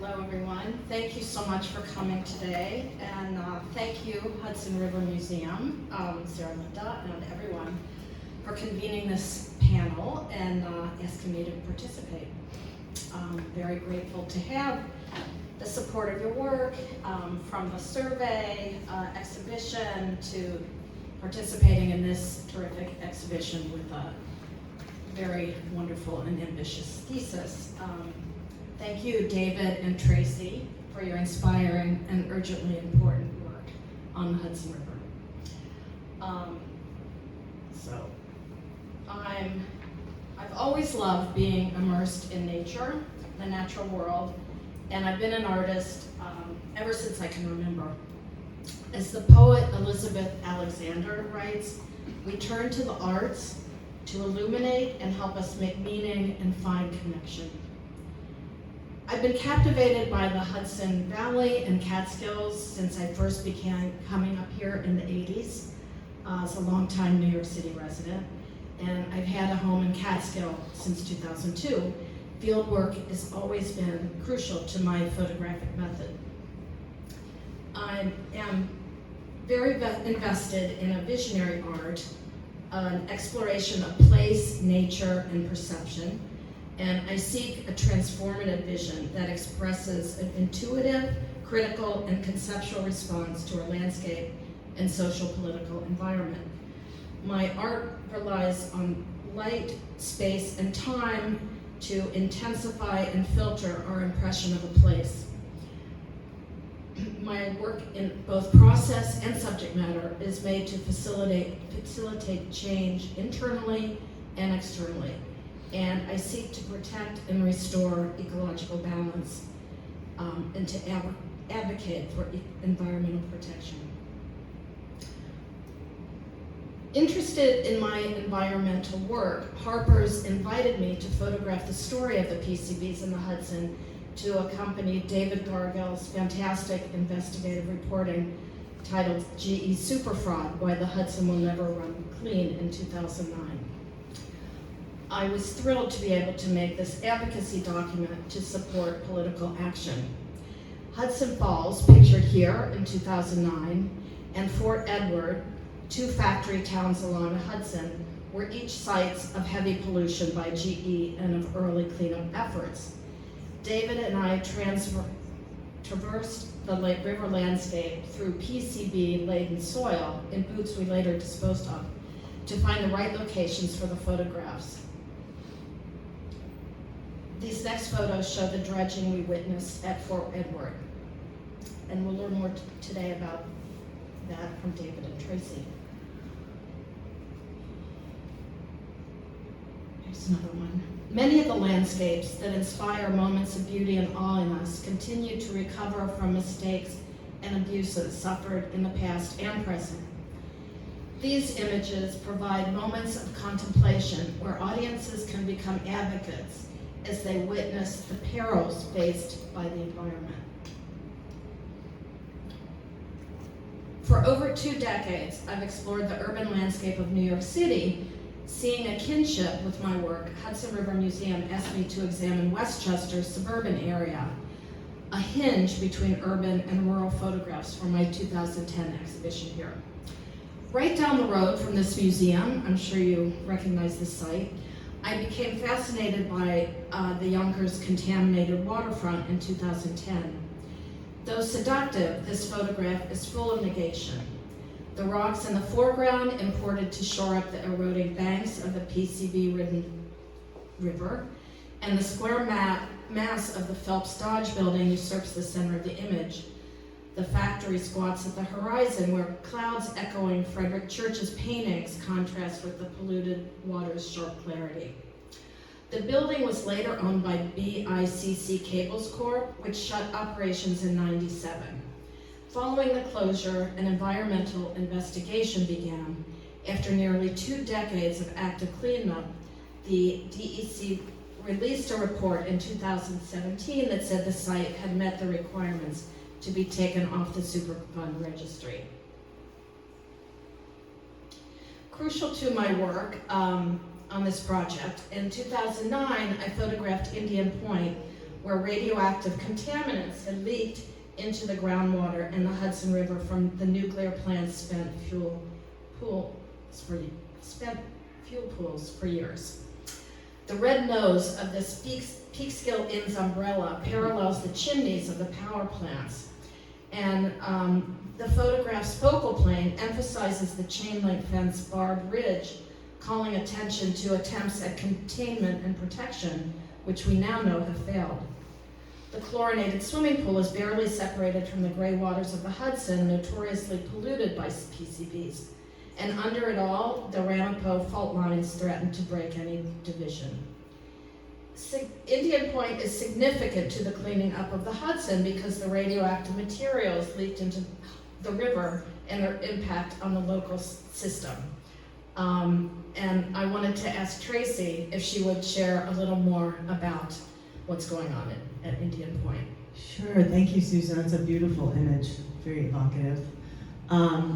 Hello, everyone. Thank you so much for coming today, and thank you, Hudson River Museum, Sarah Linda, and everyone for convening this panel and asking me to participate. I'm very grateful to have the support of your work, from the survey, exhibition, to participating in this terrific exhibition with a very wonderful and ambitious thesis. Thank you, David and Tracy, for your inspiring and urgently important work on the Hudson River. I've always loved being immersed in nature, the natural world, and I've been an artist ever since I can remember. As the poet Elizabeth Alexander writes, we turn to the arts to illuminate and help us make meaning and find connection. I've been captivated by the Hudson Valley and Catskills since I first began coming up here in the 80s as a longtime New York City resident, and I've had a home in Catskill since 2002. Field work has always been crucial to my photographic method. I am very invested in a visionary art, an exploration of place, nature, and perception, and I seek a transformative vision that expresses an intuitive, critical, and conceptual response to our landscape and social political environment. My art relies on light, space, and time to intensify and filter our impression of a place. My work in both process and subject matter is made to facilitate change internally and externally, and I seek to protect and restore ecological balance and to advocate for environmental protection. Interested in my environmental work, Harper's invited me to photograph the story of the PCBs in the Hudson to accompany David Gargill's fantastic investigative reporting titled GE Superfraud, Why the Hudson Will Never Run Clean in 2009. I was thrilled to be able to make this advocacy document to support political action. Hudson Falls, pictured here in 2009, and Fort Edward, two factory towns along the Hudson, were each sites of heavy pollution by GE and of early cleanup efforts. David and I traversed the river landscape through PCB-laden soil in boots we later disposed of to find the right locations for the photographs. These next photos show the dredging we witnessed at Fort Edward, and we'll learn more today about that from David and Tracy. Here's another one. Many of the landscapes that inspire moments of beauty and awe in us continue to recover from mistakes and abuses suffered in the past and present. These images provide moments of contemplation where audiences can become advocates as they witness the perils faced by the environment. For over 2 decades, I've explored the urban landscape of New York City. Seeing a kinship with my work, Hudson River Museum asked me to examine Westchester's suburban area, a hinge between urban and rural photographs for my 2010 exhibition here. Right down the road from this museum, I'm sure you recognize this site, I became fascinated by the Yonkers contaminated waterfront in 2010. Though seductive, this photograph is full of negation. The rocks in the foreground imported to shore up the eroding banks of the PCB-ridden river, and the square mass of the Phelps Dodge building usurps the center of the image. The factory squats at the horizon where clouds echoing Frederick Church's paintings contrast with the polluted water's sharp clarity. The building was later owned by BICC Cables Corp., which shut operations in '97. Following the closure, an environmental investigation began. After nearly 2 decades of active cleanup, the DEC released a report in 2017 that said the site had met the requirements to be taken off the Superfund registry. Crucial to my work on this project, in 2009, I photographed Indian Point, where radioactive contaminants had leaked into the groundwater in the Hudson River from the nuclear plant's spent fuel pools for years. The red nose of this Peekskill Inn's umbrella parallels the chimneys of the power plants, and the photograph's focal plane emphasizes the chain link fence barbed ridge, calling attention to attempts at containment and protection, which we now know have failed. The chlorinated swimming pool is barely separated from the gray waters of the Hudson, notoriously polluted by PCBs. And under it all, the Ramapo fault lines threaten to break any division. Indian Point is significant to the cleaning up of the Hudson because the radioactive materials leaked into the river and their impact on the local system. And I wanted to ask Tracy if she would share a little more about what's going on at Indian Point. Sure, thank you, Susan. It's a beautiful image, very evocative.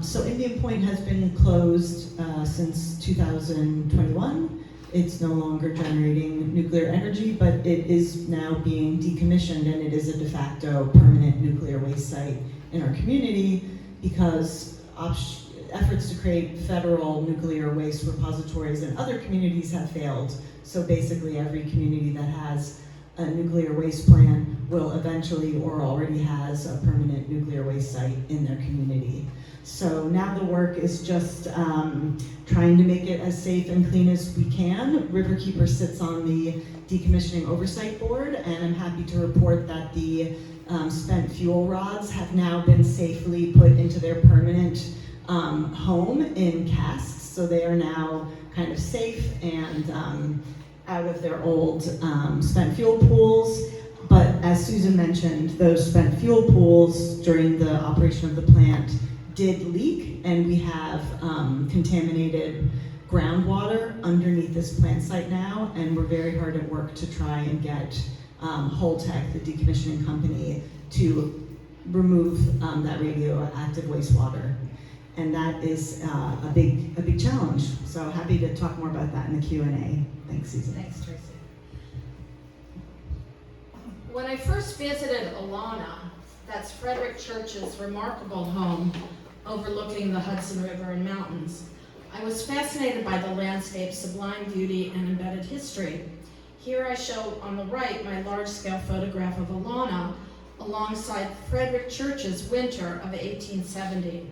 So Indian Point has been closed since 2021. It's no longer generating nuclear energy, but it is now being decommissioned, and it is a de facto permanent nuclear waste site in our community because efforts to create federal nuclear waste repositories in other communities have failed. So basically every community that has a nuclear waste plan will eventually or already has a permanent nuclear waste site in their community. So now the work is just trying to make it as safe and clean as we can. Riverkeeper sits on the decommissioning oversight board, and I'm happy to report that the spent fuel rods have now been safely put into their permanent home in casks. So they are now kind of safe and out of their old spent fuel pools. But as Susan mentioned, those spent fuel pools during the operation of the plant did leak, and we have contaminated groundwater underneath this plant site now, and we're very hard at work to try and get Holtec, the decommissioning company, to remove that radioactive wastewater. And that is a big challenge. So happy to talk more about that in the Q&A. Thanks, Susan. Thanks, Tracy. When I first visited Alana, that's Frederick Church's remarkable home overlooking the Hudson River and mountains, I was fascinated by the landscape's sublime beauty and embedded history. Here I show on the right my large-scale photograph of Alana alongside Frederick Church's Winter of 1870.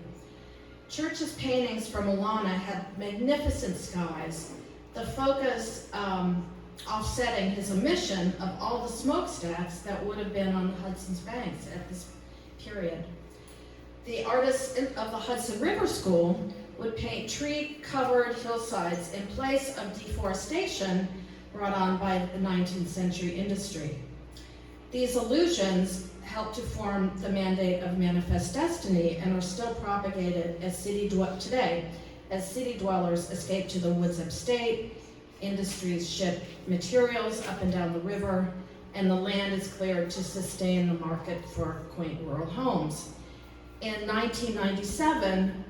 Church's paintings from Alana had magnificent skies, the focus offsetting his omission of all the smokestacks that would have been on the Hudson's banks at this period. The artists of the Hudson River School would paint tree-covered hillsides in place of deforestation brought on by the 19th century industry. These illusions helped to form the mandate of Manifest Destiny and are still propagated today as city dwellers escape to the woods upstate, industries ship materials up and down the river, and the land is cleared to sustain the market for quaint rural homes. In 1997,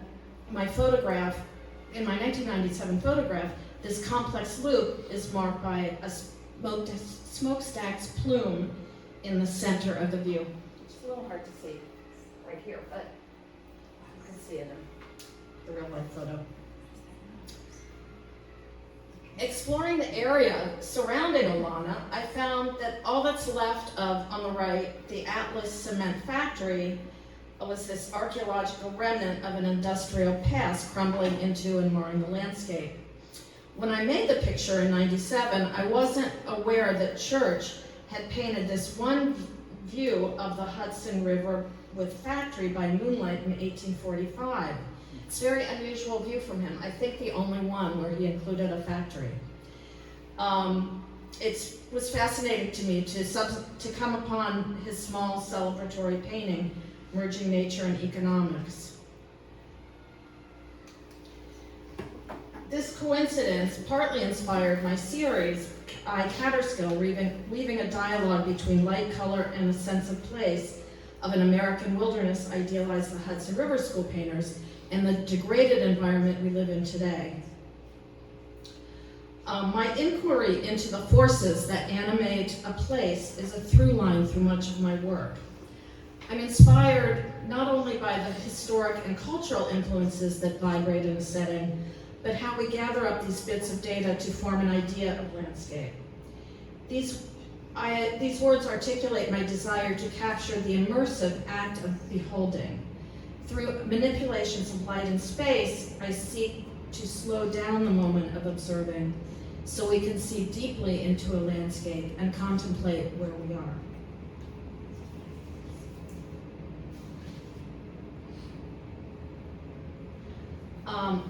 in my 1997 photograph, this complex loop is marked by a smokestack's plume in the center of the view. It's a little hard to see right here, but you can see it in the real life photo. Exploring the area surrounding Alana, I found that all that's left of, on the right, the Atlas Cement Factory was this archaeological remnant of an industrial past crumbling into and marring the landscape. When I made the picture in '97, I wasn't aware that Church had painted this one view of the Hudson River with factory by moonlight in 1845. It's a very unusual view from him. I think the only one where he included a factory. It was fascinating to me to come upon his small celebratory painting, merging nature and economics. This coincidence partly inspired my series, I Catterskill, weaving a dialogue between light, color, and a sense of place of an American wilderness idealized the Hudson River School painters and the degraded environment we live in today. My inquiry into the forces that animate a place is a through line through much of my work. I'm inspired not only by the historic and cultural influences that vibrate in a setting, but how we gather up these bits of data to form an idea of landscape. These words articulate my desire to capture the immersive act of beholding. Through manipulations of light and space, I seek to slow down the moment of observing so we can see deeply into a landscape and contemplate where we are.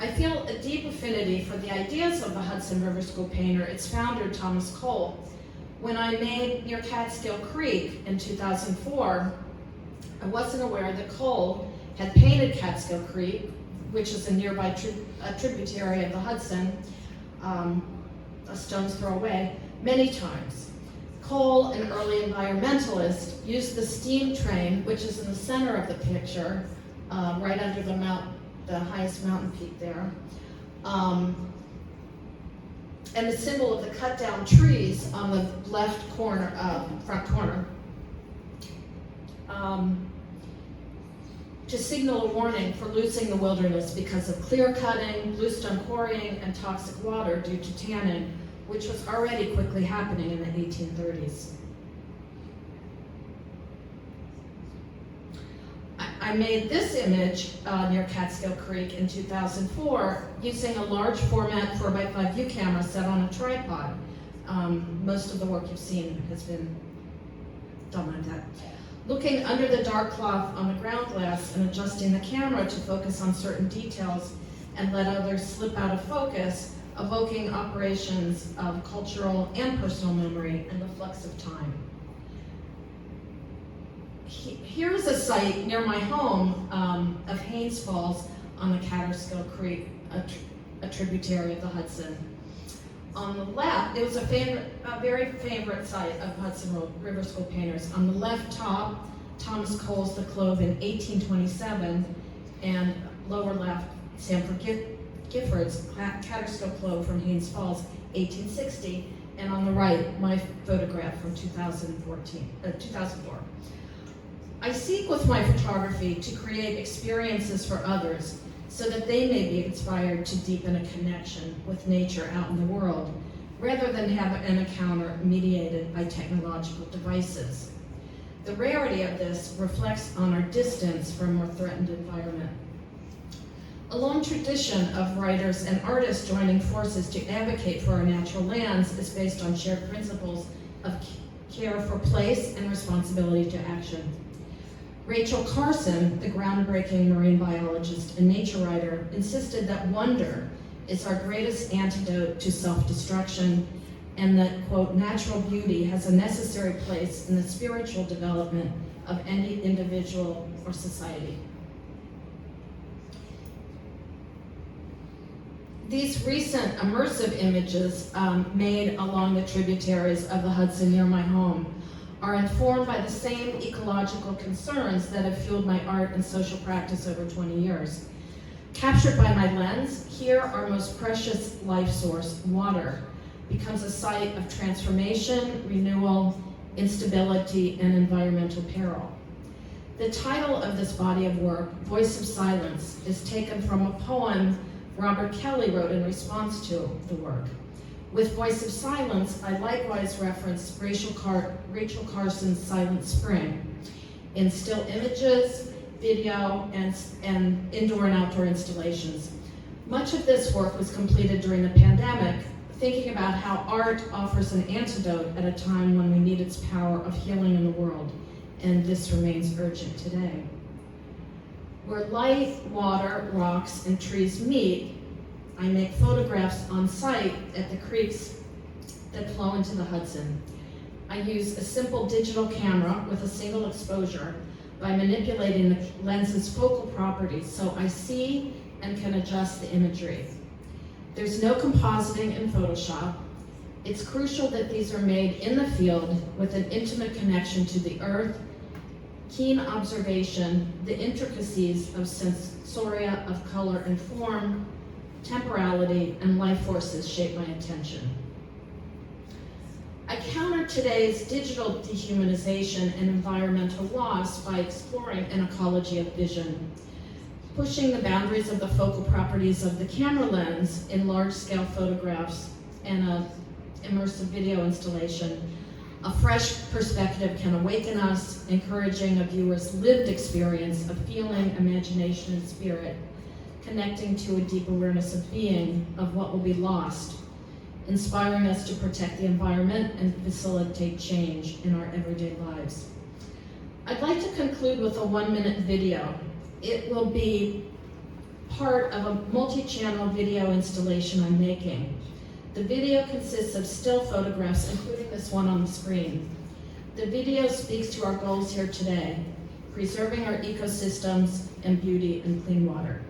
I feel a deep affinity for the ideas of the Hudson River School painter, its founder, Thomas Cole. When I made Near Catskill Creek in 2004, I wasn't aware that Cole had painted Catskill Creek, which is a nearby tributary of the Hudson, a stone's throw away, many times. Cole, an early environmentalist, used the steam train, which is in the center of the picture, right under the highest mountain peak there, and the symbol of the cut down trees on the left corner, front corner, to signal a warning for losing the wilderness because of clear cutting, bluestone quarrying, and toxic water due to tanning, which was already quickly happening in the 1830s. I made this image near Catskill Creek in 2004 using a large format 4x5 view camera set on a tripod. Most of the work you've seen has been done like that. Looking under the dark cloth on the ground glass and adjusting the camera to focus on certain details and let others slip out of focus, evoking operations of cultural and personal memory and the flux of time. Here's a site near my home of Haynes Falls on the Catskill Creek, a tributary of the Hudson. On the left, it was a very favorite site of Hudson River School painters. On the left top, Thomas Cole's The Clove in 1827, and lower left, Sanford Gifford's Catskill Clove from Haynes Falls, 1860, and on the right, my photograph from 2004. I seek with my photography to create experiences for others so that they may be inspired to deepen a connection with nature out in the world, rather than have an encounter mediated by technological devices. The rarity of this reflects on our distance from a more threatened environment. A long tradition of writers and artists joining forces to advocate for our natural lands is based on shared principles of care for place and responsibility to action. Rachel Carson, the groundbreaking marine biologist and nature writer, insisted that wonder is our greatest antidote to self-destruction, and that, quote, natural beauty has a necessary place in the spiritual development of any individual or society. These recent immersive images made along the tributaries of the Hudson near my home are informed by the same ecological concerns that have fueled my art and social practice over 20 years. Captured by my lens, here our most precious life source, water, becomes a site of transformation, renewal, instability, and environmental peril. The title of this body of work, Voice of Silence, is taken from a poem Robert Kelly wrote in response to the work. With Voice of Silence, I likewise reference Rachel Carson's Silent Spring in still images, video, and indoor and outdoor installations. Much of this work was completed during the pandemic, thinking about how art offers an antidote at a time when we need its power of healing in the world, and this remains urgent today. Where light, water, rocks, and trees meet, I make photographs on site at the creeks that flow into the Hudson. I use a simple digital camera with a single exposure by manipulating the lens's focal properties so I see and can adjust the imagery. There's no compositing in Photoshop. It's crucial that these are made in the field with an intimate connection to the earth, keen observation, the intricacies of sensoria of color and form, temporality, and life forces shape my attention. I counter today's digital dehumanization and environmental loss by exploring an ecology of vision, pushing the boundaries of the focal properties of the camera lens in large-scale photographs and an immersive video installation. A fresh perspective can awaken us, encouraging a viewer's lived experience of feeling, imagination, and spirit, connecting to a deep awareness of being, of what will be lost, inspiring us to protect the environment and facilitate change in our everyday lives. I'd like to conclude with a 1-minute video. It will be part of a multi-channel video installation I'm making. The video consists of still photographs, including this one on the screen. The video speaks to our goals here today, preserving our ecosystems and beauty and clean water.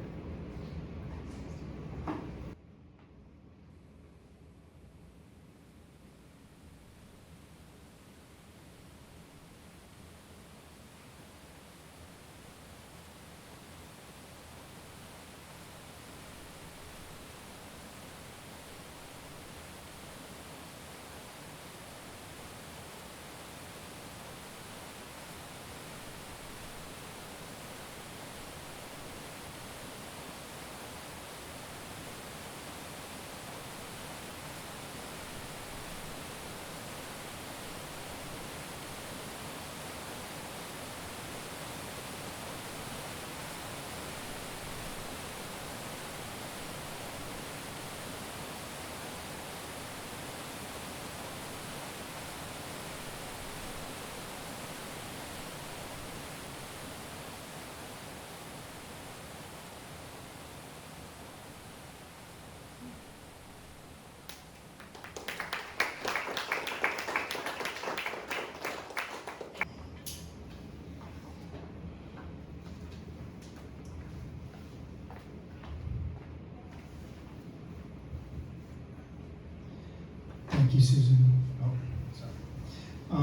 Thank you, Susan. Oh, sorry.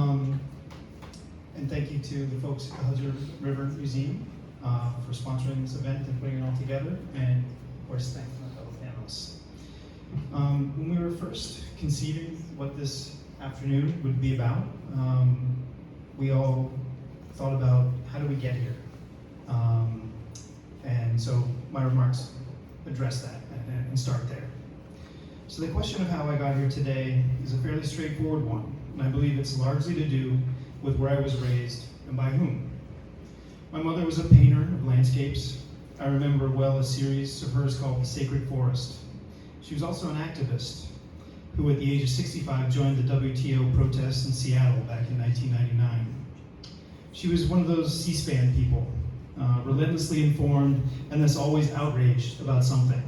And thank you to the folks at the Hudson River Museum for sponsoring this event and putting it all together. And of course, thank my fellow panelists. When we were first conceiving what this afternoon would be about, we all thought about how do we get here? And so my remarks address that and start there. So the question of how I got here today is a fairly straightforward one, and I believe it's largely to do with where I was raised and by whom. My mother was a painter of landscapes. I remember well a series of hers called The Sacred Forest. She was also an activist who at the age of 65 joined the WTO protests in Seattle back in 1999. She was one of those C-SPAN people, relentlessly informed and thus always outraged about something.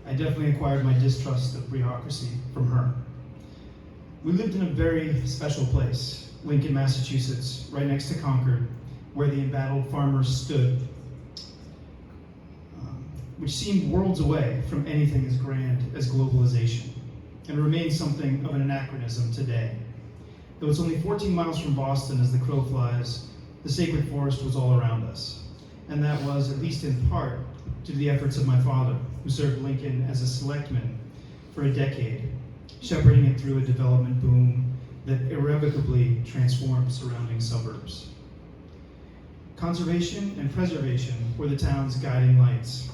I definitely acquired my distrust of bureaucracy from her. We lived in a very special place, Lincoln, Massachusetts, right next to Concord, where the embattled farmers stood, which seemed worlds away from anything as grand as globalization, and remains something of an anachronism today. Though it's only 14 miles from Boston as the crow flies, the sacred forest was all around us, and that was, at least in part, due to the efforts of my father, who served Lincoln as a selectman for a decade, shepherding it through a development boom that irrevocably transformed surrounding suburbs. Conservation and preservation were the town's guiding lights,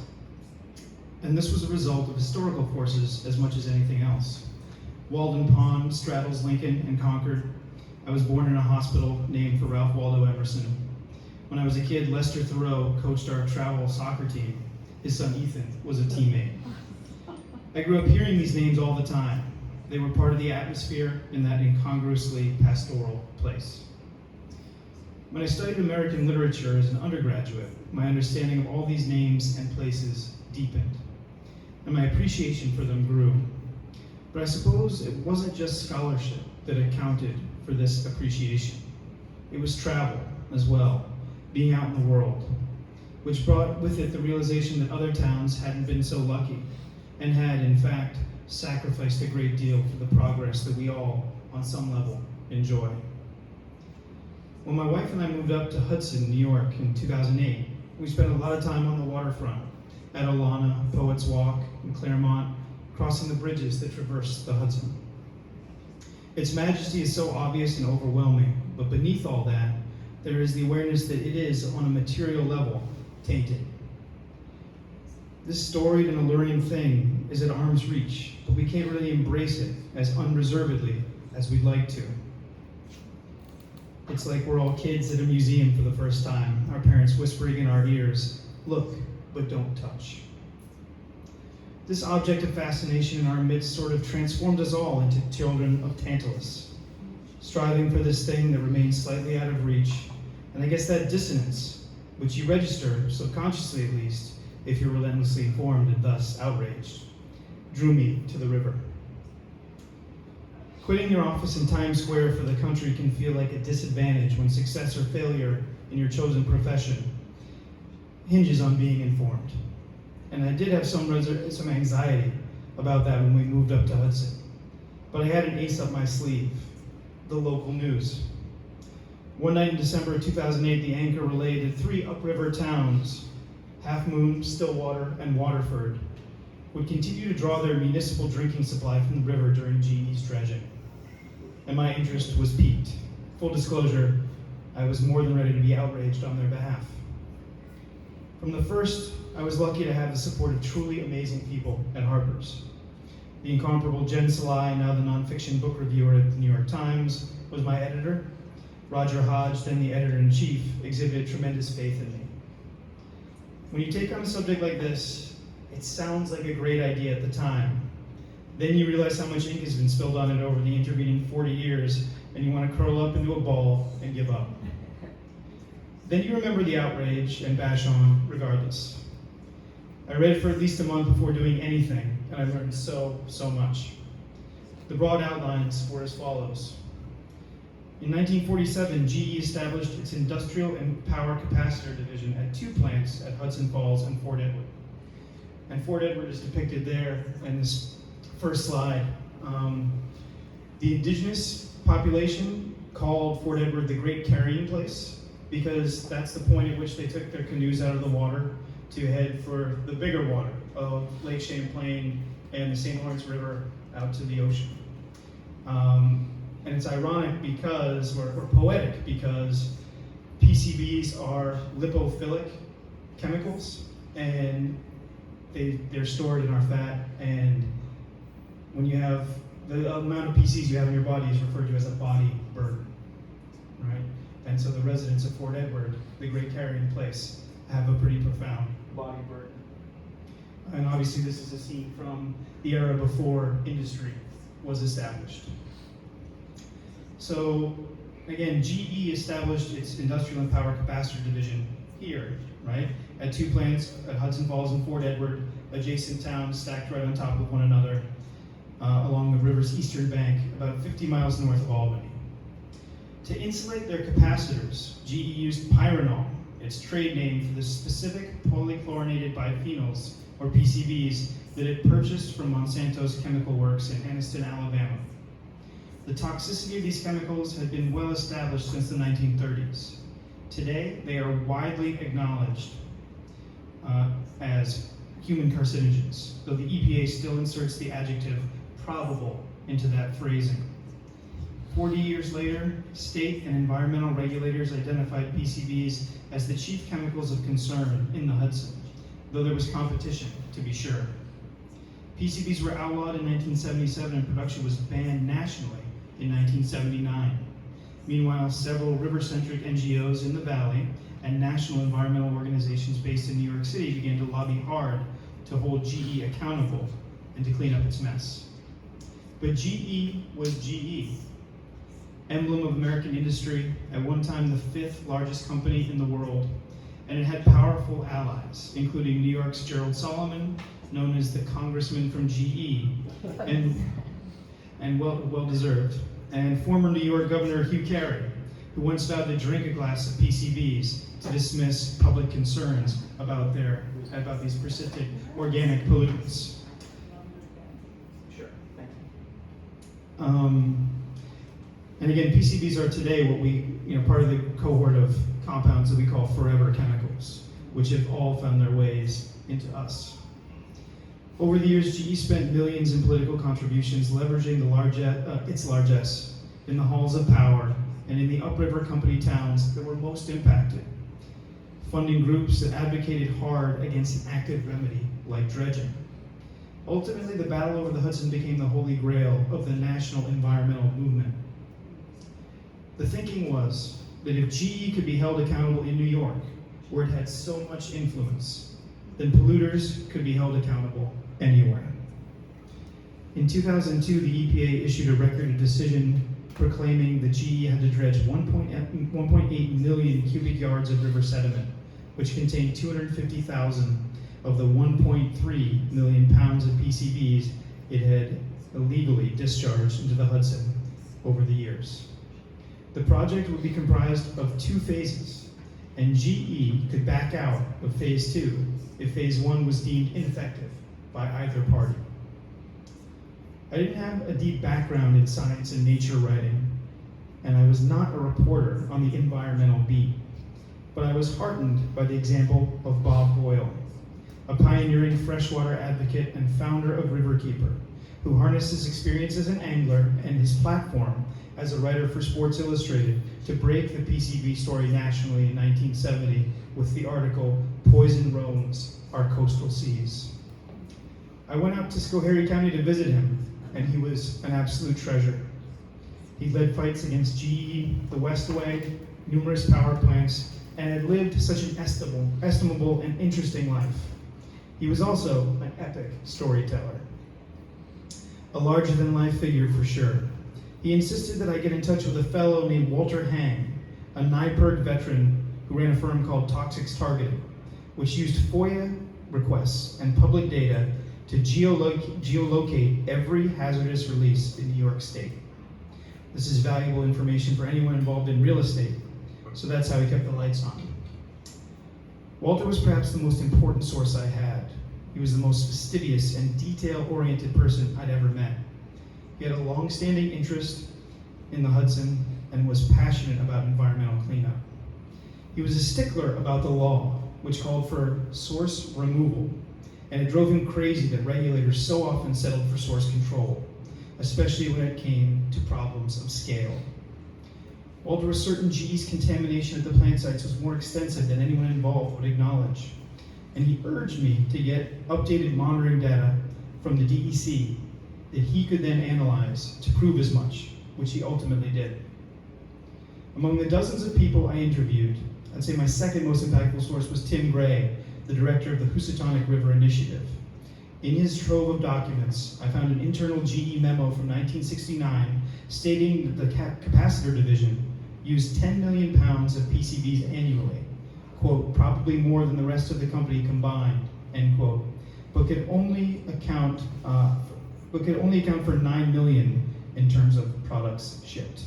and this was a result of historical forces as much as anything else. Walden Pond straddles Lincoln and Concord. I was born in a hospital named for Ralph Waldo Emerson. When I was a kid, Lester Thoreau coached our travel soccer team. His son Ethan was a teammate. I grew up hearing these names all the time. They were part of the atmosphere in that incongruously pastoral place. When I studied American literature as an undergraduate, my understanding of all these names and places deepened, and my appreciation for them grew. But I suppose it wasn't just scholarship that accounted for this appreciation. It was travel as well, being out in the world, which brought with it the realization that other towns hadn't been so lucky and had, in fact, sacrificed a great deal for the progress that we all, on some level, enjoy. When my wife and I moved up to Hudson, New York in 2008, we spent a lot of time on the waterfront, at Olana, Poets Walk, and Claremont, crossing the bridges that traverse the Hudson. Its majesty is so obvious and overwhelming, but beneath all that, there is the awareness that it is, on a material level, tainted. This storied and alluring thing is at arm's reach, but we can't really embrace it as unreservedly as we'd like to. It's like we're all kids at a museum for the first time, our parents whispering in our ears, "Look, but don't touch." This object of fascination in our midst sort of transformed us all into children of Tantalus, striving for this thing that remains slightly out of reach. And I guess that dissonance, which you register, subconsciously at least, if you're relentlessly informed and thus outraged, drew me to the river. Quitting your office in Times Square for the country can feel like a disadvantage when success or failure in your chosen profession hinges on being informed. And I did have some anxiety about that when we moved up to Hudson. But I had an ace up my sleeve, the local news. One night in December 2008, the anchor relayed that 3 upriver towns, Half Moon, Stillwater, and Waterford, would continue to draw their municipal drinking supply from the river during GE's dredging. And my interest was piqued. Full disclosure, I was more than ready to be outraged on their behalf. From the first, I was lucky to have the support of truly amazing people at Harper's. The incomparable Jen Salai, now the nonfiction book reviewer at the New York Times, was my editor. Roger Hodge, then the editor-in-chief, exhibited tremendous faith in me. When you take on a subject like this, it sounds like a great idea at the time. Then you realize how much ink has been spilled on it over the intervening 40 years, and you want to curl up into a ball and give up. Then you remember the outrage and bash on regardless. I read for at least a month before doing anything, and I learned so much. The broad outlines were as follows. In 1947, GE established its industrial and power capacitor division at 2 plants at Hudson Falls and Fort Edward. And Fort Edward is depicted there in this first slide. The indigenous population called Fort Edward the Great Carrying Place, because that's the point at which they took their canoes out of the water to head for the bigger water of Lake Champlain and the St. Lawrence River out to the ocean. And it's ironic because, or poetic, because PCBs are lipophilic chemicals, and they're stored in our fat, and when you have the amount of PCs you have in your body is referred to as a body burden, right? And so the residents of Fort Edward, the great carrying place, have a pretty profound body burden. And obviously this is a scene from the era before industry was established. So again, GE established its industrial and power capacitor division here, right? At 2 plants at Hudson Falls and Fort Edward, adjacent towns stacked right on top of one another along the river's eastern bank, about 50 miles north of Albany. To insulate their capacitors, GE used pyranol, its trade name for the specific polychlorinated biphenyls, or PCBs, that it purchased from Monsanto's chemical works in Anniston, Alabama. The toxicity of these chemicals had been well established since the 1930s. Today, they are widely acknowledged as human carcinogens, though the EPA still inserts the adjective probable into that phrasing. 40 years later, state and environmental regulators identified PCBs as the chief chemicals of concern in the Hudson, though there was competition, to be sure. PCBs were outlawed in 1977 and production was banned nationally in 1979. Meanwhile, several river-centric NGOs in the Valley and national environmental organizations based in New York City began to lobby hard to hold GE accountable and to clean up its mess. But GE was GE, emblem of American industry, at one time the 5th largest company in the world, and it had powerful allies, including New York's Gerald Solomon, known as the congressman from GE, and well-deserved, and former New York Governor Hugh Carey, who once vowed to drink a glass of PCBs to dismiss public concerns about these persistent organic pollutants. Sure, thank you. And again, PCBs are today what part of the cohort of compounds that we call forever chemicals, which have all found their ways into us. Over the years, GE spent millions in political contributions, leveraging its largesse in the halls of power and in the upriver company towns that were most impacted, funding groups that advocated hard against an active remedy like dredging. Ultimately, the battle over the Hudson became the holy grail of the national environmental movement. The thinking was that if GE could be held accountable in New York, where it had so much influence, then polluters could be held accountable anywhere. In 2002, the EPA issued a record of decision proclaiming that GE had to dredge 1.8 million cubic yards of river sediment, which contained 250,000 of the 1.3 million pounds of PCBs it had illegally discharged into the Hudson over the years. The project would be comprised of 2 phases, and GE could back out of phase 2 if phase 1 was deemed ineffective by either party. I didn't have a deep background in science and nature writing, and I was not a reporter on the environmental beat, but I was heartened by the example of Bob Boyle, a pioneering freshwater advocate and founder of Riverkeeper, who harnessed his experience as an angler and his platform as a writer for Sports Illustrated to break the PCB story nationally in 1970 with the article, "Poison Roams Our Coastal Seas." I went out to Schoharie County to visit him, and he was an absolute treasure. He led fights against GE, the Westway, numerous power plants, and had lived such an estimable and interesting life. He was also an epic storyteller, a larger-than-life figure for sure. He insisted that I get in touch with a fellow named Walter Hang, a NIPERG veteran who ran a firm called Toxics Targeting, which used FOIA requests and public data to geolocate every hazardous release in New York State. This is valuable information for anyone involved in real estate, so that's how he kept the lights on. Walter was perhaps the most important source I had. He was the most fastidious and detail-oriented person I'd ever met. He had a long-standing interest in the Hudson and was passionate about environmental cleanup. He was a stickler about the law, which called for source removal, and it drove him crazy that regulators so often settled for source control, especially when it came to problems of scale. Walter was certain GE's contamination at the plant sites was more extensive than anyone involved would acknowledge, and he urged me to get updated monitoring data from the DEC that he could then analyze to prove as much, which he ultimately did. Among the dozens of people I interviewed, I'd say my second most impactful source was Tim Gray, the director of the Housatonic River Initiative. In his trove of documents, I found an internal GE memo from 1969 stating that the capacitor division used 10 million pounds of PCBs annually, quote, probably more than the rest of the company combined, end quote, but could only account for 9 million in terms of products shipped.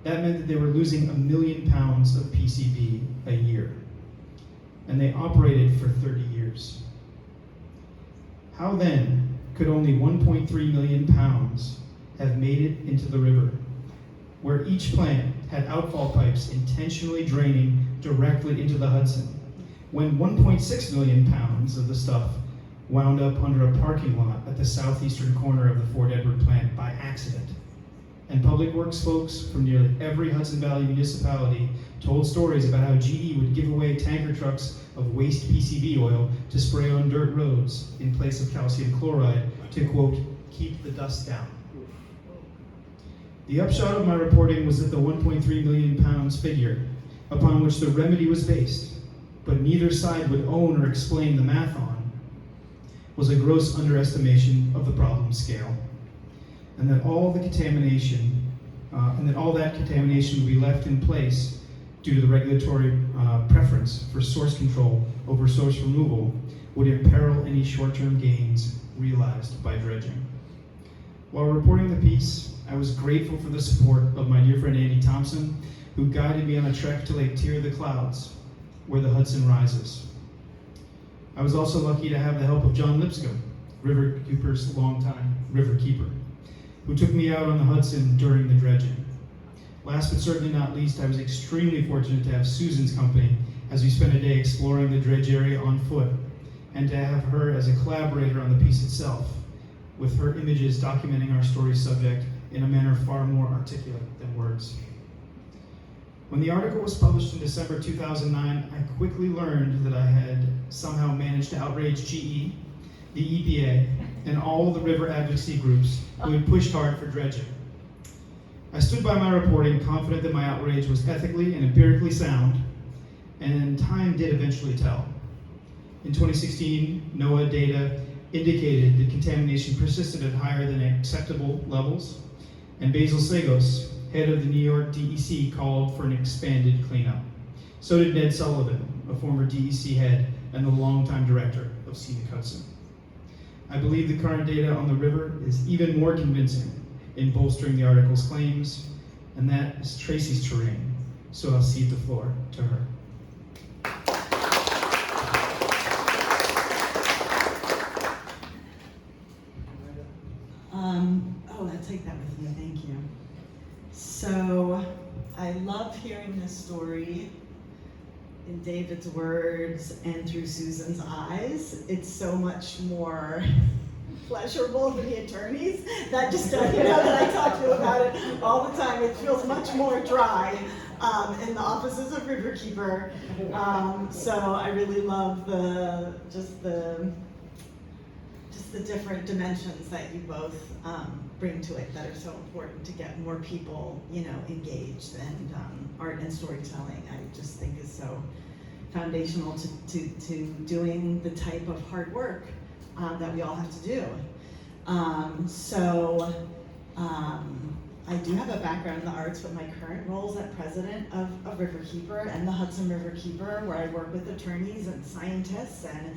That meant that they were losing 1 million pounds of PCB a year, and they operated for 30 years. How then could only 1.3 million pounds have made it into the river, where each plant had outfall pipes intentionally draining directly into the Hudson, when 1.6 million pounds of the stuff wound up under a parking lot at the southeastern corner of the Fort Edward plant by accident? And public works folks from nearly every Hudson Valley municipality told stories about how GE would give away tanker trucks of waste PCB oil to spray on dirt roads in place of calcium chloride to, quote, keep the dust down. The upshot of my reporting was that the 1.3 million pounds figure, upon which the remedy was based, but neither side would own or explain the math on, was a gross underestimation of the problem scale, and that all that contamination would be left in place due to the regulatory preference for source control over source removal would imperil any short-term gains realized by dredging. While reporting the piece, I was grateful for the support of my dear friend Andy Thompson, who guided me on a trek to Lake Tier the Clouds, where the Hudson rises. I was also lucky to have the help of John Lipscomb, Riverkeeper's longtime Riverkeeper, who took me out on the Hudson during the dredging. Last but certainly not least, I was extremely fortunate to have Susan's company as we spent a day exploring the dredge area on foot and to have her as a collaborator on the piece itself, with her images documenting our story subject in a manner far more articulate than words. When the article was published in December 2009, I quickly learned that I had somehow managed to outrage GE, the EPA, and all the river advocacy groups who had pushed hard for dredging. I stood by my reporting, confident that my outrage was ethically and empirically sound, and time did eventually tell. In 2016, NOAA data indicated that contamination persisted at higher than acceptable levels, and Basil Sagos, head of the New York DEC, called for an expanded cleanup. So did Ned Sullivan, a former DEC head and the longtime director of Scenic Hudson. I believe the current data on the river is even more convincing in bolstering the article's claims, and that is Tracy's terrain, so I'll cede the floor to her. I'll take that with me, thank you. So, I love hearing this story in David's words and through Susan's eyes. It's so much more pleasurable than the attorneys that just, that I talk to about it all the time. It feels much more dry in the offices of Riverkeeper. So I really love the different dimensions that you both bring to it that are so important to get more people, engaged. And art and storytelling, I just think is so foundational to doing the type of hard work that we all have to do. I do have a background in the arts, but my current role is at president of Riverkeeper and the Hudson Riverkeeper, where I work with attorneys and scientists and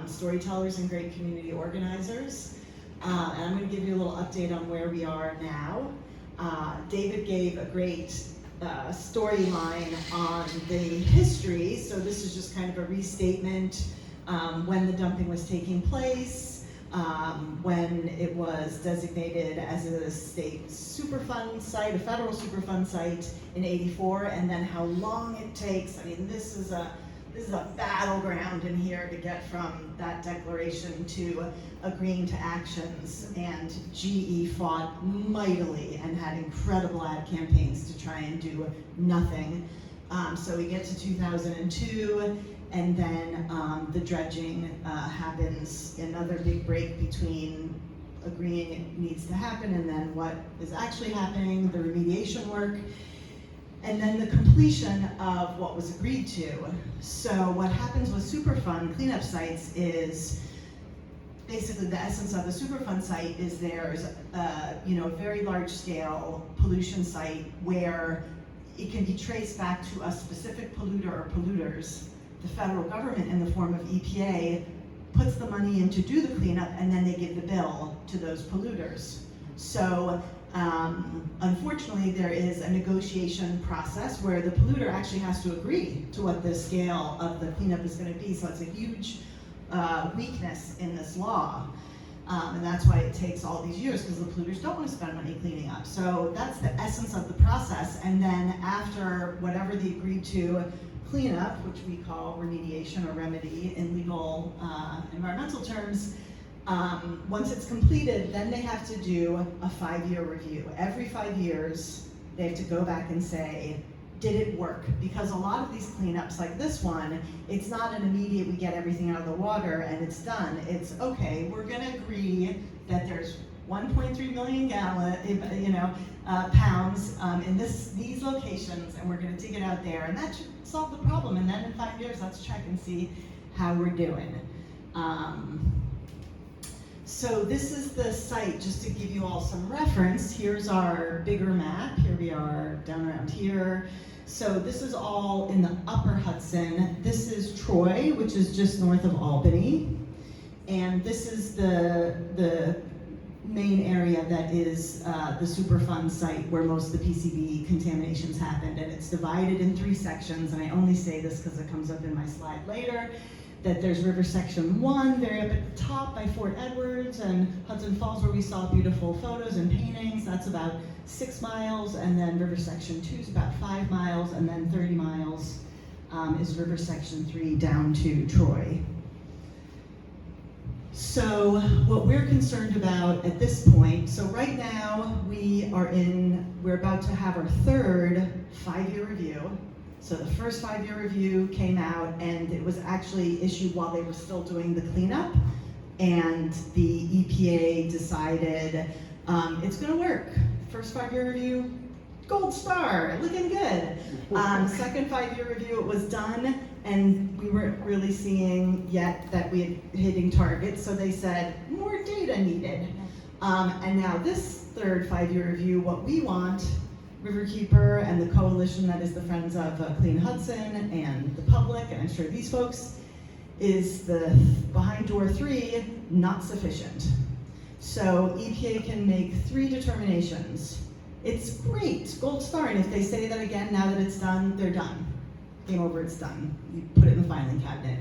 storytellers and great community organizers. And I'm going to give you a little update on where we are now. David gave a great storyline on the history, so this is just kind of a restatement when the dumping was taking place, when it was designated as a state Superfund site, a federal Superfund site in '84, and then how long it takes. I mean, this is a battleground in here to get from that declaration to agreeing to actions, and GE fought mightily and had incredible ad campaigns to try and do nothing. So we get to 2002, and then the dredging happens, another big break between agreeing it needs to happen and then what is actually happening, the remediation work, and then the completion of what was agreed to. So what happens with Superfund cleanup sites is basically the essence of a Superfund site is there's a very large scale pollution site where it can be traced back to a specific polluter or polluters. The federal government, in the form of EPA, puts the money in to do the cleanup, and then they give the bill to those polluters. So unfortunately, there is a negotiation process where the polluter actually has to agree to what the scale of the cleanup is going to be. So it's a huge weakness in this law. And that's why it takes all these years, because the polluters don't want to spend money cleaning up. So that's the essence of the process. And then after whatever the agreed to cleanup, which we call remediation or remedy in legal environmental terms, once it's completed, then they have to do a 5-year review. Every 5 years, they have to go back and say, did it work? Because a lot of these cleanups like this one, it's not an immediate, we get everything out of the water and it's done. It's, okay, we're gonna agree that there's 1.3 million pounds in these locations, and we're gonna dig it out there, and that should solve the problem. And then in 5 years, let's check and see how we're doing. So this is the site, just to give you all some reference. Here's our bigger map. Here we are down around here. So this is all in the upper Hudson. This is Troy, which is just north of Albany. And this is the main area that is the Superfund site where most of the PCB contaminations happened. And it's divided in 3 sections, and I only say this because it comes up in my slide later, that there's River Section 1, very up at the top by Fort Edwards, and Hudson Falls, where we saw beautiful photos and paintings. That's about 6 miles, and then River Section 2 is about 5 miles, and then 30 miles is River Section 3 down to Troy. So what we're concerned about at this point, so right now we're about to have our third 5-year review. So the first 5-year review came out and it was actually issued while they were still doing the cleanup. And the EPA decided it's gonna work. First 5-year review, gold star, looking good. Second 5-year review, it was done, and we weren't really seeing yet that we had hitting targets, so they said more data needed. And now this third 5-year review, what we want, Riverkeeper and the coalition that is the Friends of Clean Hudson and the public, and I'm sure these folks, is the behind door 3, not sufficient. So EPA can make 3 determinations. It's great, gold star, and if they say that again, now that it's done, they're done. Game over, it's done. You put it in the filing cabinet.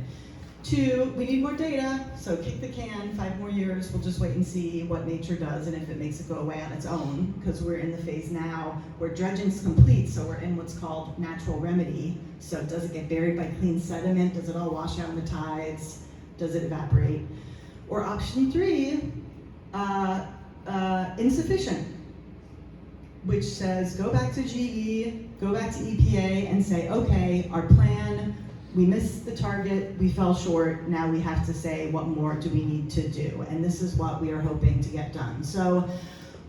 2, we need more data, so kick the can, 5 more years, we'll just wait and see what nature does and if it makes it go away on its own, because we're in the phase now where dredging's complete, so we're in what's called natural remedy. So does it get buried by clean sediment? Does it all wash out in the tides? Does it evaporate? Or option 3, insufficient, which says go back to GE, go back to EPA and say, okay, our plan, we missed the target, we fell short, now we have to say what more do we need to do, and this is what we are hoping to get done. So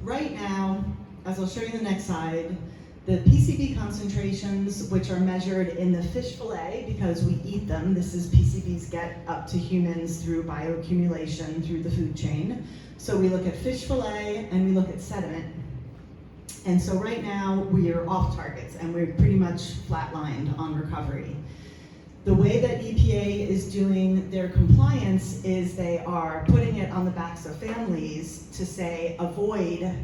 right now, as I'll show you the next slide, the PCB concentrations, which are measured in the fish fillet because we eat them, this is PCBs get up to humans through bioaccumulation through the food chain. So we look at fish fillet and we look at sediment. And so right now we are off targets and we're pretty much flatlined on recovery. The way that EPA is doing their compliance is they are putting it on the backs of families to say avoid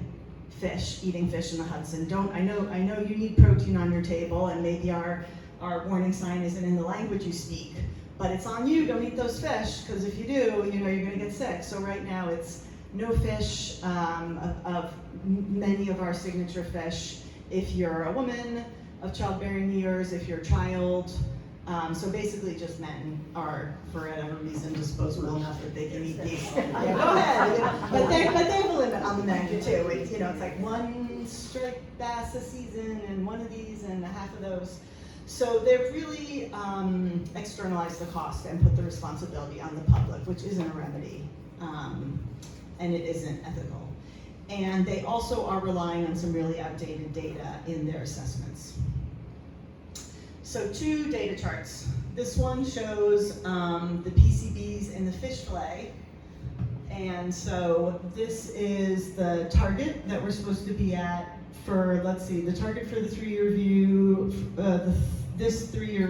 eating fish in the Hudson. I know you need protein on your table, and maybe our warning sign isn't in the language you speak, but it's on you, don't eat those fish, because if you do, you're gonna get sick. So right now it's no fish of many of our signature fish if you're a woman of childbearing years, if you're a child. So basically just men are, for whatever reason, disposable enough that they can eat these. Yeah, go ahead. But they have a limit on the menu too. It's like 1 striped bass a season and 1 of these and a half of those. So they've really externalized the cost and put the responsibility on the public, which isn't a remedy, and it isn't ethical. And they also are relying on some really outdated data in their assessments. So 2 data charts. This one shows the PCBs in the fish fillet. And so this is the target that we're supposed to be at for, let's see, the target for the 3-year review, this 3-year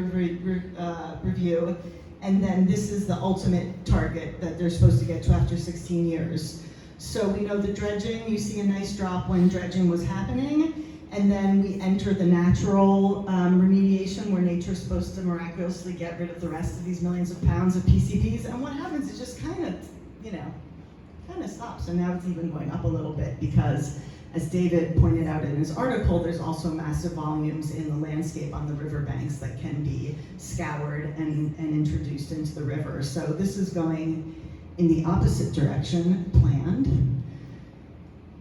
review. And then this is the ultimate target that they're supposed to get to after 16 years. So we know the dredging, you see a nice drop when dredging was happening. And then we enter the natural remediation where nature's supposed to miraculously get rid of the rest of these millions of pounds of PCBs. And what happens is just kind of stops. And now it's even going up a little bit because, as David pointed out in his article, there's also massive volumes in the landscape on the riverbanks that can be scoured and introduced into the river. So this is going in the opposite direction planned.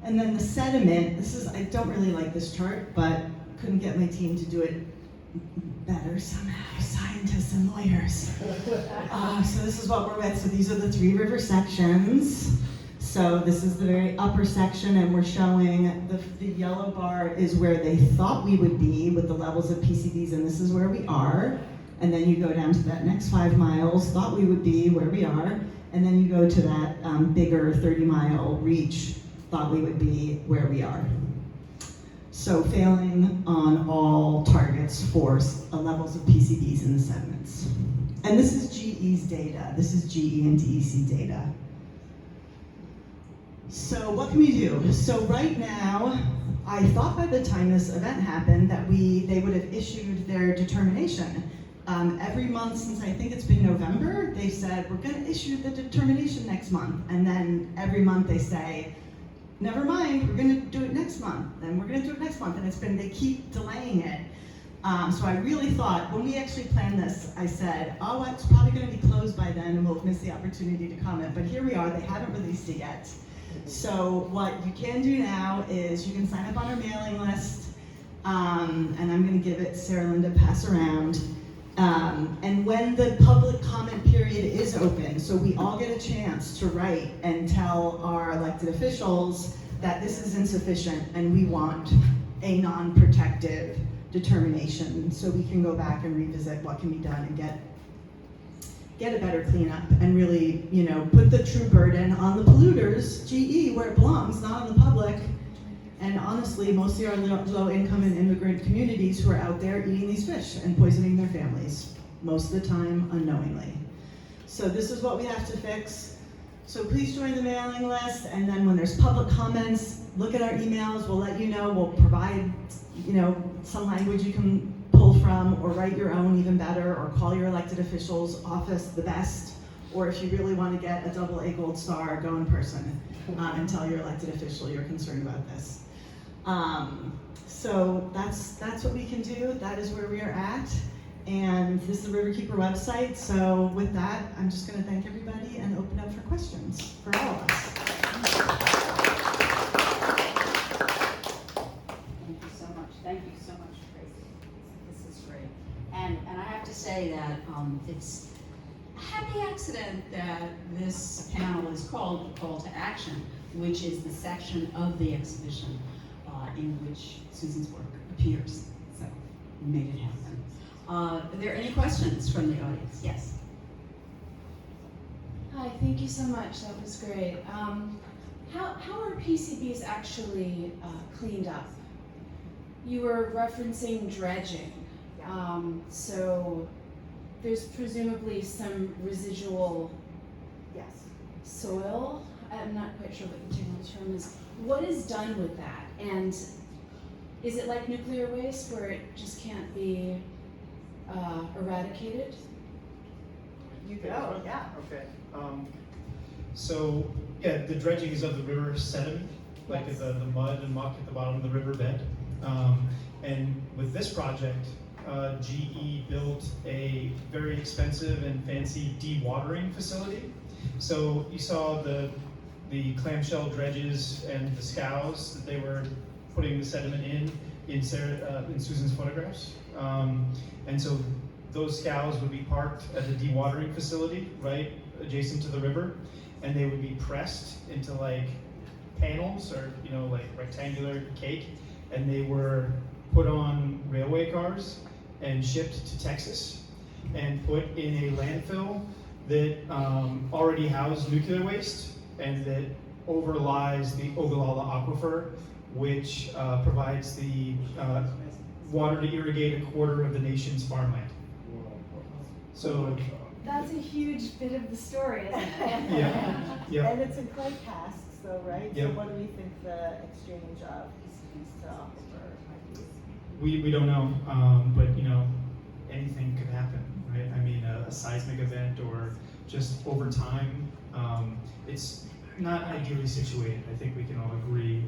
And then the sediment, I don't really like this chart, but couldn't get my team to do it better somehow, scientists and lawyers. So this is what we're with. So these are the 3 river sections. So this is the very upper section, and we're showing the yellow bar is where they thought we would be with the levels of PCBs, and this is where we are. And then you go down to that next 5 miles, thought we would be where we are. And then you go to that bigger 30-mile reach, thought we would be where we are. So failing on all targets for levels of PCBs in the sediments. And this is GE's data. This is GE and DEC data. So what can we do? So right now, I thought by the time this event happened that they would have issued their determination. Every month since I think it's been November, they've said, we're gonna issue the determination next month. And then every month they say, never mind, we're gonna do it next month, and we're gonna do it next month, and they keep delaying it. So I really thought, when we actually planned this, I said, oh, it's probably going to be closed by then and we'll miss the opportunity to comment. But here we are, they haven't released it yet. So what you can do now is you can sign up on our mailing list, and I'm going to give it Sarah Linda pass around. And when the public comment period is open, so we all get a chance to write and tell our elected officials that this is insufficient and we want a non-protective determination, so we can go back and revisit what can be done and get a better cleanup and really, you know, put the true burden on the polluters, GE, where it belongs, not on the public. And honestly, mostly our low-income and immigrant communities who are out there eating these fish and poisoning their families, most of the time unknowingly. So this is what we have to fix. So please join the mailing list, and then when there's public comments, look at our emails, we'll let you know, we'll provide, you know, some language you can pull from, or write your own, even better, or call your elected official's office, the best, or if you really want to get a AA gold star, go in person and tell your elected official you're concerned about this. So that's what we can do, that is where we are at, and this is the Riverkeeper website. So with that, I'm just going to thank everybody and open up for questions for all of us. Thank you so much, Tracy. This is great. And I have to say that it's a happy accident that this panel is called Call to Action, which is the section of the exhibition in which Susan's work appears. So we made it happen. Are there any questions from the audience? Yes. Hi, thank you so much. That was great. How are PCBs actually cleaned up? You were referencing dredging. So there's presumably some residual soil. I'm not quite sure what the technical term is. What is done with that? And is it like nuclear waste where it just can't be eradicated? You go, yeah. Okay. So, yeah, the dredging is of the river sediment, like Yes. the mud and muck at the bottom of the riverbed. And with this project, GE built a very expensive and fancy dewatering facility. So you saw the clamshell dredges and the scows that they were putting the sediment in Susan's photographs. And so those scows would be parked at the dewatering facility, right adjacent to the river, and they would be pressed into like panels or, you know, like rectangular cake, and they were put on railway cars and shipped to Texas and put in a landfill that already housed nuclear waste and that overlies the Ogallala Aquifer, which provides the water to irrigate a quarter of the nation's farmland. So That's a huge bit of the story, isn't it? yeah. And it's in clay casts though, right? Yep. So what do we think the exchange of PCBs to aquifer might be? We don't know, but you know, anything could happen, right? I mean, a seismic event or just over time, it's not ideally situated. I think we can all agree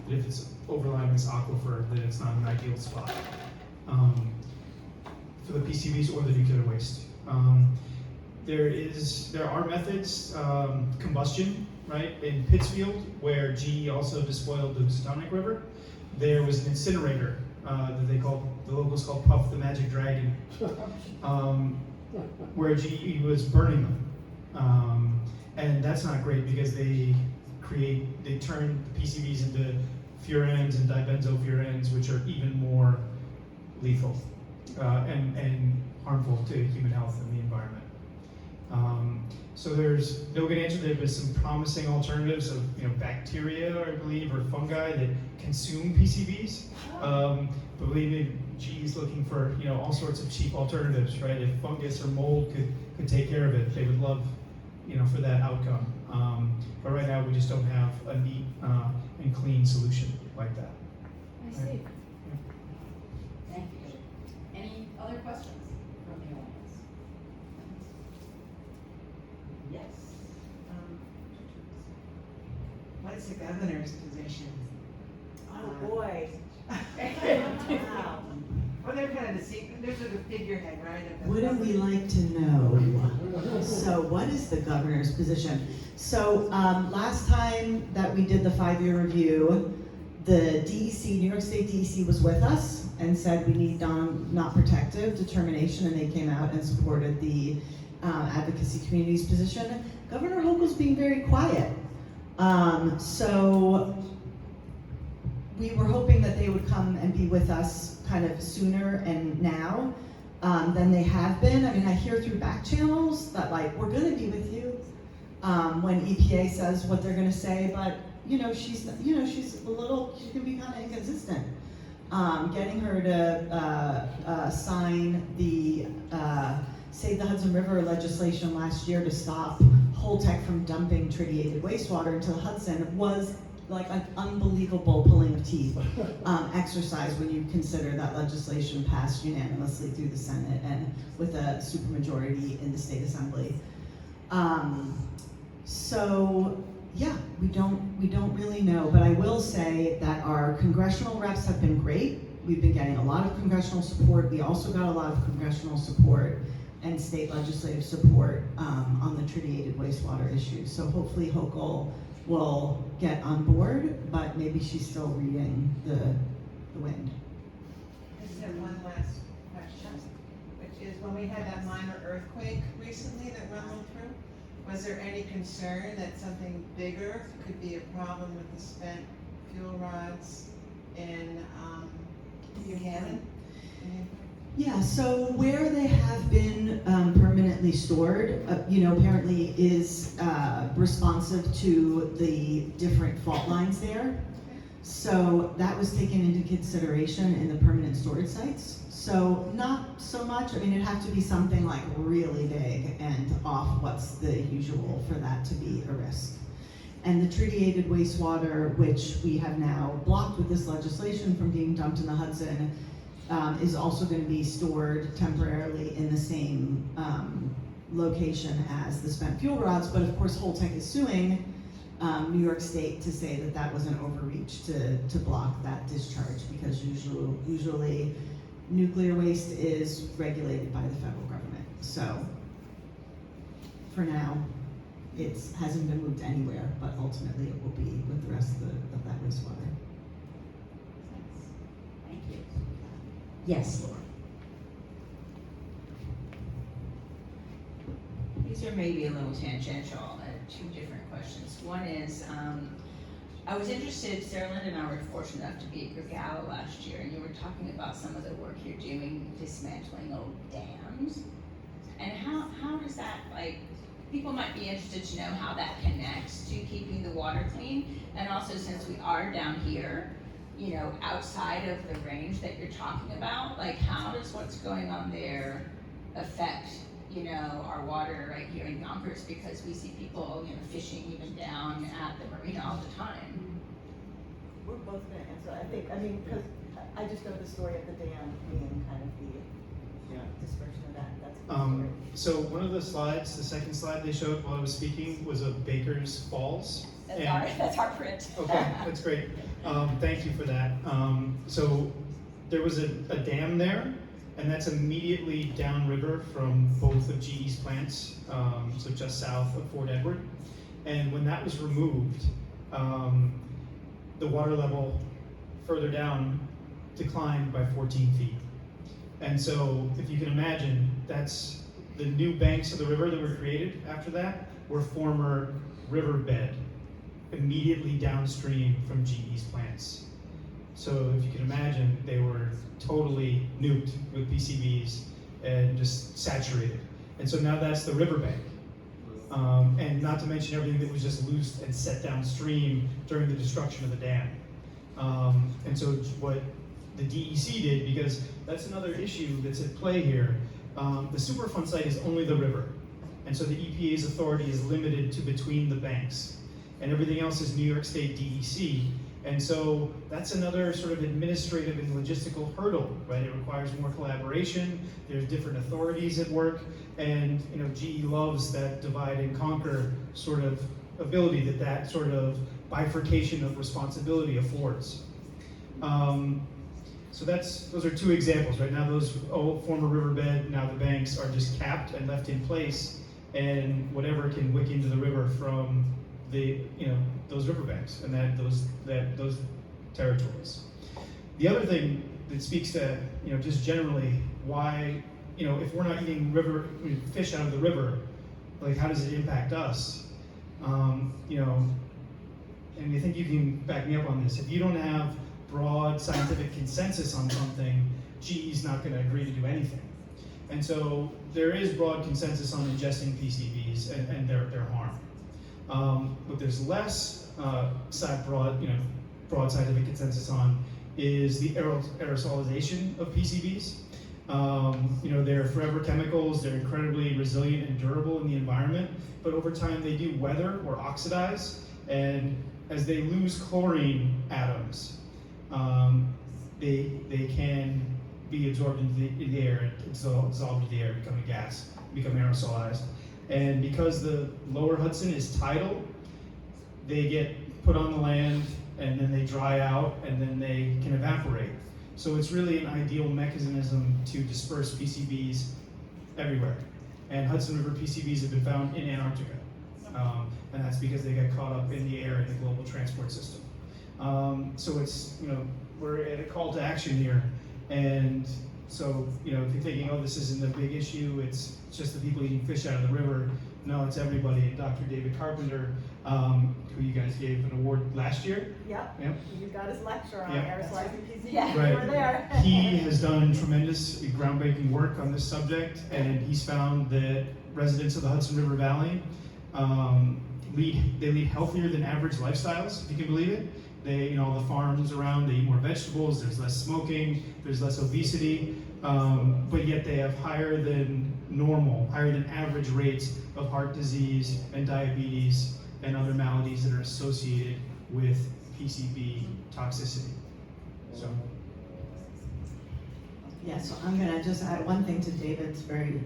that if it's overlying this aquifer, that it's not an ideal spot for the PCBs or the nuclear waste. There are methods, combustion, right? In Pittsfield, where GE also despoiled the Housatonic River, there was an incinerator that the locals called Puff the Magic Dragon, where GE was burning them. And that's not great because they turn the PCBs into furans and dibenzofurans, which are even more lethal and harmful to human health and the environment. So there's no good answer. There was some promising alternatives of, you know, bacteria, I believe, or fungi that consume PCBs. But believe me, GE is looking for, you know, all sorts of cheap alternatives, right? If fungus or mold could take care of it, they would love, you know, for that outcome. But right now we just don't have a neat and clean solution like that. I see. Thank you. Any other questions from the audience? Yes. What's the governor's position? Oh, boy. Wow. Well, they're kind of the there's a figurehead, right? of the Wouldn't we governor. like to know? So what is the governor's position? So last time that we did the 5-year review, the DEC, New York State DEC was with us and said we need not protective determination, and they came out and supported the advocacy community's position. Governor Hochul's being very quiet. So we were hoping that they would come and be with us kind of sooner and now than they have been. I mean, I hear through back channels that like, we're gonna be with you when EPA says what they're gonna say, but she's a little, she can be kind of inconsistent. Getting her to sign the Save the Hudson River legislation last year to stop Holtec from dumping tritiated wastewater into the Hudson was like an unbelievable pulling of teeth exercise when you consider that legislation passed unanimously through the Senate and with a supermajority in the state assembly. So yeah, we don't really know, but I will say that our congressional reps have been great. We've been getting a lot of congressional support. We also got a lot of congressional support and state legislative support on the tritiated wastewater issue. So hopefully Hochul will get on board, but maybe she's still reading the wind. I just have one last question, which is when we had that minor earthquake recently that rumbled through, was there any concern that something bigger could be a problem with the spent fuel rods in Buchanan? Yeah, so where they have been permanently stored, apparently is responsive to the different fault lines there. So that was taken into consideration in the permanent storage sites. So not so much, it'd have to be something like really big and off what's the usual for that to be a risk. And the tritiated wastewater, which we have now blocked with this legislation from being dumped in the Hudson, is also going to be stored temporarily in the same location as the spent fuel rods. But of course, Holtec is suing New York State to say that that was an overreach to block that discharge, because usually nuclear waste is regulated by the federal government. So for now, it hasn't been moved anywhere, but ultimately it will be with the rest of that wastewater. Thank you. Yes, Laura. These are maybe a little tangential, two different questions. One is, I was interested, Sarah Linda and I were fortunate enough to be at your gala last year, and you were talking about some of the work you're doing dismantling old dams. And how does that, people might be interested to know how that connects to keeping the water clean, and also since we are down here, outside of the range that you're talking about, how does what's going on there affect, our water right here in Yonkers, because we see people, fishing even down at the marina all the time. We're both gonna answer, because I just know the story of the dam being kind of the dispersion of that, that's a good story. So one of the slides, the second slide they showed while I was speaking, was of Baker's Falls. That's our print. Okay, that's great. Thank you for that. So there was a dam there, and that's immediately downriver from both of GE's plants, so just south of Fort Edward. And when that was removed, the water level further down declined by 14 feet. And so if you can imagine, that's the new banks of the river that were created after that were former riverbed immediately downstream from GE's plants. So if you can imagine, they were totally nuked with PCBs and just saturated. And so now that's the riverbank. And not to mention everything that was just loosed and set downstream during the destruction of the dam. And so what the DEC did, because that's another issue that's at play here, the Superfund site is only the river. And so the EPA's authority is limited to between the banks. And everything else is New York State DEC. And so that's another sort of administrative and logistical hurdle, right? It requires more collaboration. There's different authorities at work. And GE loves that divide and conquer sort of ability that sort of bifurcation of responsibility affords. So those are two examples. Right now, those old former riverbed, now the banks are just capped and left in place, and whatever can wick into the river from those riverbanks and those territories. The other thing that speaks to just generally why if we're not eating fish out of the river, like how does it impact us? And I think you can back me up on this. If you don't have broad scientific consensus on something, GE's not going to agree to do anything. And so there is broad consensus on ingesting PCBs and their harm. What there's less broad scientific consensus on is the aerosolization of PCBs. They're forever chemicals, they're incredibly resilient and durable in the environment, but over time they do weather or oxidize, and as they lose chlorine atoms, they can be absorbed into the air, dissolved into the air, become a gas, become aerosolized. And because the lower Hudson is tidal, they get put on the land and then they dry out and then they can evaporate. So it's really an ideal mechanism to disperse PCBs everywhere. And Hudson River PCBs have been found in Antarctica. And that's because they get caught up in the air in the global transport system. So it's, we're at a call to action here. And so, if you're thinking, oh, this isn't a big issue, it's just the people eating fish out of the river. No, it's everybody. And Dr. David Carpenter, who you guys gave an award last year. Yep. You got his lecture on Yep. aerosolizing PCBs. Yeah. Right. You were there. He has done tremendous groundbreaking work on this subject, and he's found that residents of the Hudson River Valley lead healthier than average lifestyles, if you can believe it. They, all the farms around, they eat more vegetables, there's less smoking, there's less obesity, but yet they have higher than average rates of heart disease and diabetes and other maladies that are associated with PCB toxicity. So. Yeah, so I'm gonna just add one thing to David's very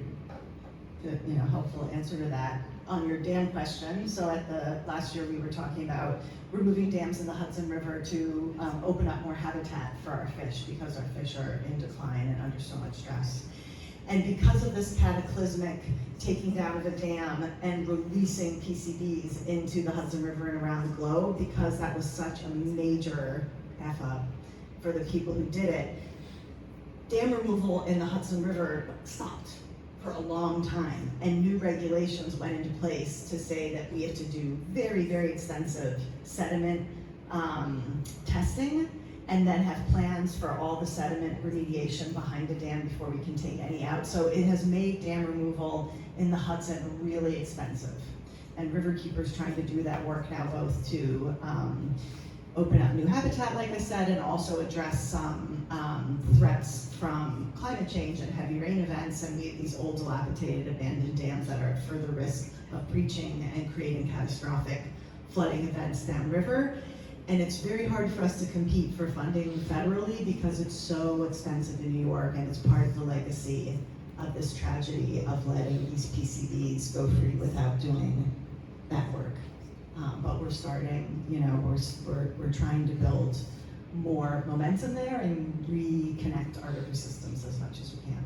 good, helpful answer to that. On your dam question, so at the last year we were talking about removing dams in the Hudson River to open up more habitat for our fish because our fish are in decline and under so much stress. And because of this cataclysmic taking down of a dam and releasing PCBs into the Hudson River and around the globe, because that was such a major F up for the people who did it, dam removal in the Hudson River stopped for a long time, and new regulations went into place to say that we have to do very, very extensive sediment testing, and then have plans for all the sediment remediation behind the dam before we can take any out. So it has made dam removal in the Hudson really expensive. And Riverkeeper's trying to do that work now, both to open up new habitat, like I said, and also address some threats from climate change and heavy rain events. And we have these old, dilapidated, abandoned dams that are at further risk of breaching and creating catastrophic flooding events downriver. And it's very hard for us to compete for funding federally because it's so expensive in New York, and it's part of the legacy of this tragedy of letting these PCBs go free without doing that work. But we're starting, we're trying to build more momentum there and reconnect our river systems as much as we can.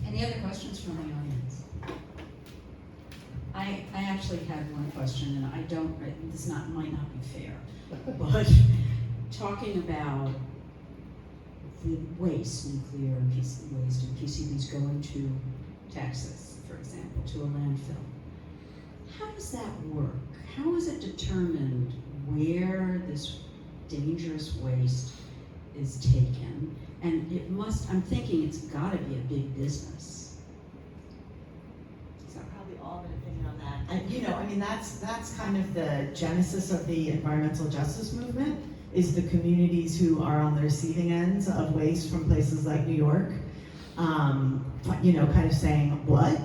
Any other questions from the audience? I actually had one question, and this might not be fair, but talking about the waste, nuclear waste and PCBs going to Texas, for example, to a landfill. How does that work? How is it determined where this dangerous waste is taken? And I'm thinking it's gotta be a big business. So probably all of an opinion on that. That's kind of the genesis of the environmental justice movement, is the communities who are on the receiving ends of waste from places like New York, kind of saying, what?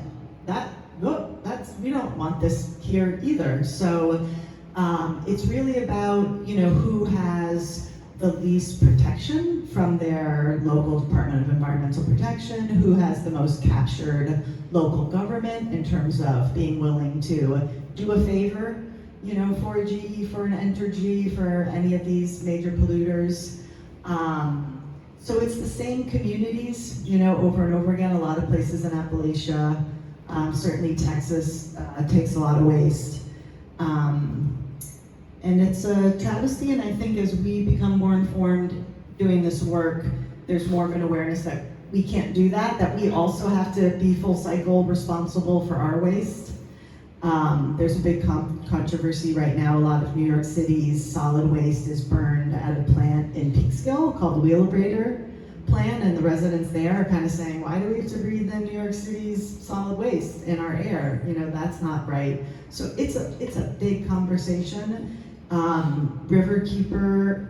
We don't want this here either. So it's really about, who has the least protection from their local Department of Environmental Protection, who has the most captured local government in terms of being willing to do a favor you know, for a GE, for an Entergy, for any of these major polluters. So it's the same communities, you know, over and over again. A lot of places in Appalachia, certainly Texas takes a lot of waste. And it's a travesty, and I think as we become more informed doing this work, there's more of an awareness that we can't do that we also have to be full cycle responsible for our waste. There's a big controversy right now. A lot of New York City's solid waste is burned at a plant in Peekskill called the Wheelabrator plant, and the residents there are kind of saying, why do we have to breathe in New York City's solid waste in our air? You know, that's not right. So it's a big conversation. Riverkeeper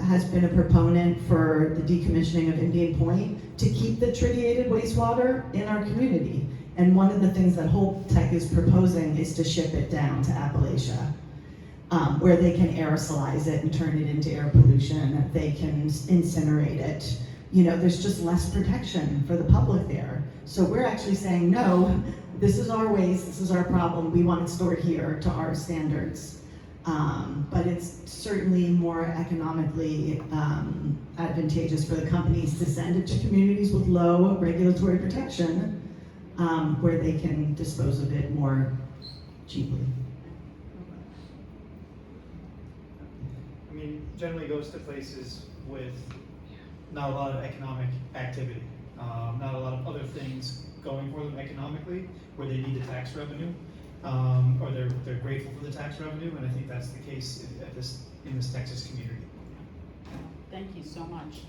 has been a proponent for the decommissioning of Indian Point to keep the tritiated wastewater in our community. And one of the things that Hope Tech is proposing is to ship it down to Appalachia, where they can aerosolize it and turn it into air pollution. They can incinerate it. You know, there's just less protection for the public there. So we're actually saying, no, this is our waste, this is our problem, we want it stored here to our standards. But it's certainly more economically advantageous for the companies to send it to communities with low regulatory protection, where they can dispose of it more cheaply. I mean, generally goes to places with not a lot of economic activity, not a lot of other things going for them economically, where they need the tax revenue, or they're grateful for the tax revenue, and I think that's the case in this Texas community. Thank you so much.